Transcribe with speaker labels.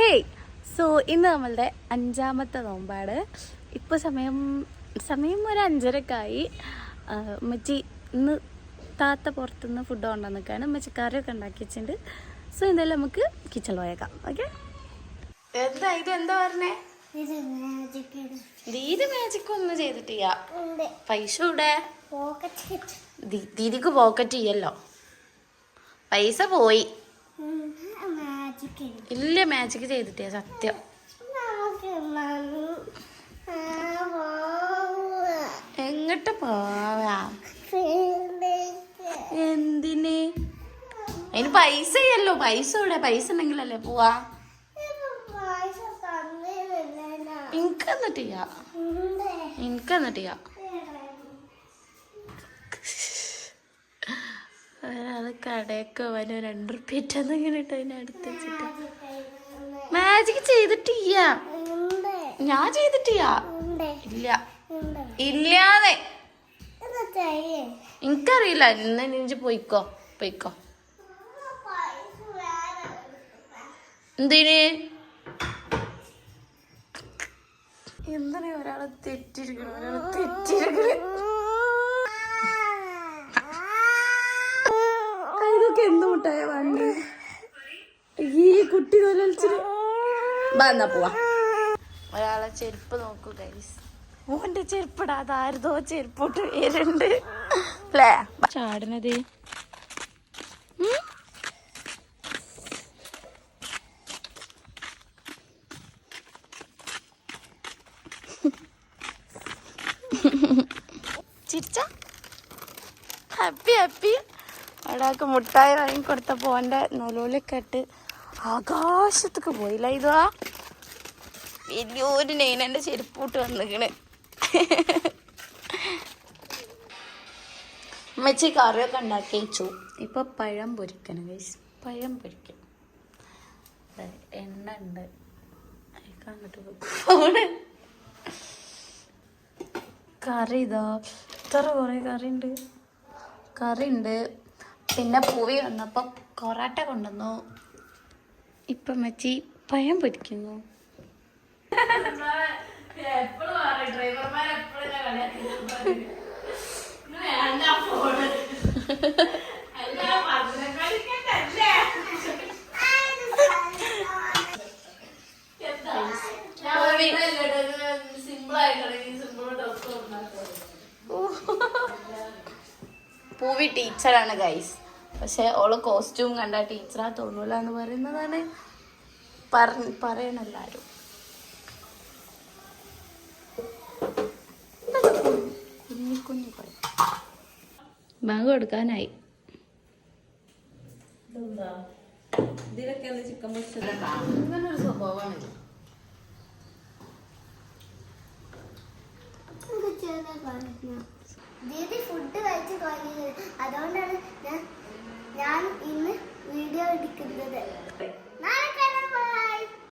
Speaker 1: ഹേ so ഇന്ന് നമ്മളുടെ 5ാമത്തെ നോമ്പാണ്. ഇപ്പോൾ സമയം ഒരു 5:30 ഉമ്മച്ചി ഇന്ന് താത്ത പുറത്തുനിന്ന് ഫുഡ് കൊണ്ടുവന്ന് നിൽക്കുകയാണ്. ഉമ്മച്ചി കറിയൊക്കെ ഉണ്ടാക്കി വെച്ചിട്ടുണ്ട്. സോ എന്തായാലും നമുക്ക് കിച്ചണിൽ പോയേക്കാം. ഓക്കെ, ഇതെന്താ പറഞ്ഞേ? ദീദി മാജിക് ഒന്നും ചെയ്തിട്ടില്ല. പൈസ ഇവിടെ ദീദിക്ക് പോക്കറ്റ് ചെയ്യല്ലോ. പൈസ പോയി. ഇല്ല, മാജിക് ചെയ്തിട്ടേ സത്യം. എങ്ങോട്ട് പോവാ? എന്തിന്? അതിന് പൈസ ചെയ്യല്ലോ. പൈസ ഇവിടെ. പൈസ ഉണ്ടെങ്കിലല്ലേ പോവാ. എനിക്കെന്നിട്ടില്ല. അത് കടയൊക്കെ വന 2 റുപ്യ ഇട്ടെന്നിങ്ങനെ ഇട്ട് അതിനെ അടുത്ത് വെച്ചിട്ട് മാജിക് ചെയ്തിട്ടില്ല. ഞാൻ ചെയ്തിട്ടില്ല. ഇല്ലാതെ എനിക്കറിയില്ല. ഇന്ന് നീഞ്ച് പോയിക്കോ. എന്തിന്? എന്താണ് ഒരാളെ തെറ്റിരിക്കണ ഇതൊക്കെ എന്ത് മുട്ടായ വണ്ടി ഈ കുട്ടി തൊലച്ചിട്ട് വന്നാ പോവാ. ഒരാളെ ചെരുപ്പ് നോക്കൂ ഗൈസ്. ഓന്റെ ചെരുപ്പിടാതെ ആരുതോ ചെരുപ്പോട്ട് വരുന്നുണ്ട് അല്ലേ? ചാടണത് ചിരിച്ച ഹാപ്പി. ഒരാൾക്ക് മുട്ടായി വാങ്ങിക്കൊടുത്തപ്പോൾ ഓൻ്റെ നൂലൊക്കെ ഇട്ട് ആകാശത്തൊക്കെ പോയില്ല. ഇതാ വലിയൊരു നെയ്നൻ്റെ ചെരുപ്പൂട്ട് വന്നിക്കണ്. ഉമ്മച്ചി കറിയൊക്കെ ഉണ്ടാക്കി വെച്ചു. ഇപ്പൊ പഴം പൊരിക്കണം ഗൈസ്. പഴം പൊരിക്കണം. എണ്ണ ഉണ്ട്. കറി ഇതാ ഇത്ര കുറെ കറി ഉണ്ട്. പിന്നെ പൂവി വന്നപ്പോൾ കൊറാട്ട കൊണ്ടുവന്നു. ഇപ്പം മച്ചി പഴം പൊരിക്കുന്നു. പൂവി ടീച്ചറാണ് ഗൈസ്. പക്ഷെ ഓള് കോസ്റ്റ്യൂം കണ്ട ടീച്ചറാ തോന്നൂല എന്ന് പറയുന്നതാണ് പറയണെല്ലാരും. കുഞ്ഞു ബാങ്ക് കൊടുക്കാനായി. ഇങ്ങനൊരു സ്വഭാവമാണ്.
Speaker 2: ദീദി ഫുഡ് കഴിച്ച് തുടങ്ങിയത്. അതുകൊണ്ടാണ് ഞാൻ ഇന്ന് വീഡിയോ എടുക്കുന്നത്.